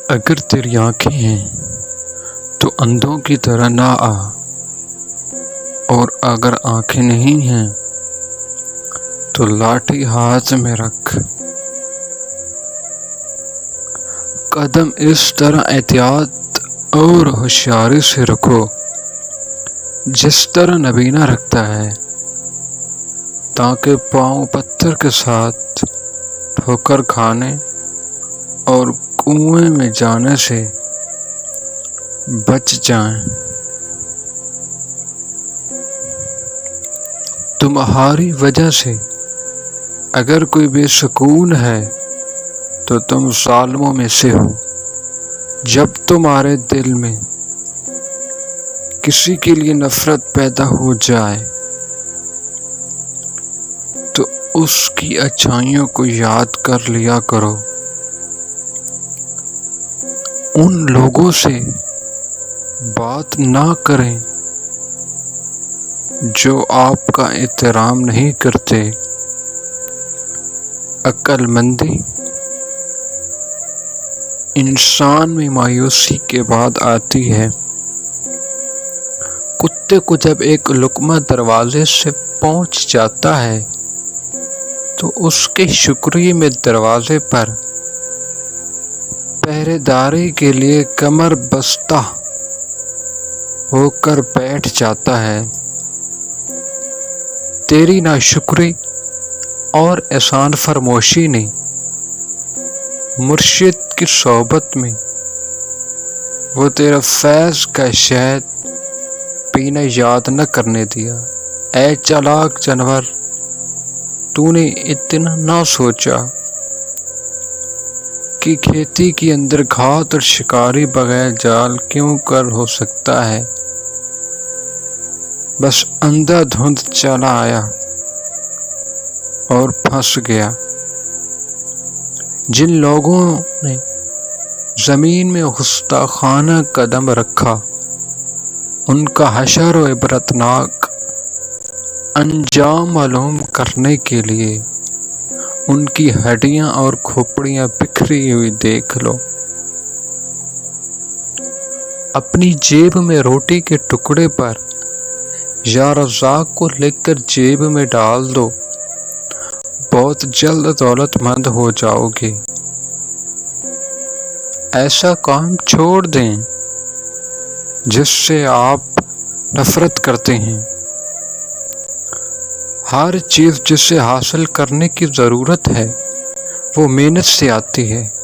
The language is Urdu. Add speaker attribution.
Speaker 1: اگر تیری آنکھیں ہیں تو اندھوں کی طرح نہ آ، اور اگر آنکھیں نہیں ہیں تو لاٹھی ہاتھ میں رکھ۔ قدم اس طرح احتیاط اور ہوشیاری سے رکھو جس طرح نبینا رکھتا ہے، تاکہ پاؤں پتھر کے ساتھ ٹھوکر کھانے اور کنویں میں جانے سے بچ جائیں۔ تمہاری وجہ سے اگر کوئی بے سکون ہے تو تم ظالموں میں سے ہو۔ جب تمہارے دل میں کسی کے لیے نفرت پیدا ہو جائے تو اس کی اچھائیوں کو یاد کر لیا کرو۔ ان لوگوں سے بات نہ کریں جو آپ کا احترام نہیں کرتے۔ عقل مندی انسان میں مایوسی کے بعد آتی ہے۔ کتے کو جب ایک لقمہ دروازے سے پہنچ جاتا ہے تو اس کے شکریہ میں دروازے پر پہرے داری کے لیے کمر بستہ ہو کر بیٹھ جاتا ہے۔ تیری ناشکری اور احسان فرموشی نے مرشد کی صحبت میں وہ تیرا فیض کا شہد پینا یاد نہ کرنے دیا۔ اے چالاک جانور، تو نے اتنا نہ سوچا کہ کھیتی کے اندر گھات اور شکاری بغیر جال کیوں کر ہو سکتا ہے؟ بس اندھا دھند چلا آیا اور پھنس گیا۔ جن لوگوں نے زمین میں گستاخانہ قدم رکھا، ان کا حشر و عبرتناک انجام معلوم کرنے کے لیے ان کی ہڈیاں اور کھوپڑیاں بکھری ہوئی دیکھ لو۔ اپنی جیب میں روٹی کے ٹکڑے پر یا رزاق کو لکھ کر جیب میں ڈال دو، بہت جلد دولت مند ہو جاؤ گے۔ ایسا کام چھوڑ دیں جس سے آپ نفرت کرتے ہیں۔ ہر چیز جسے حاصل کرنے کی ضرورت ہے وہ محنت سے آتی ہے۔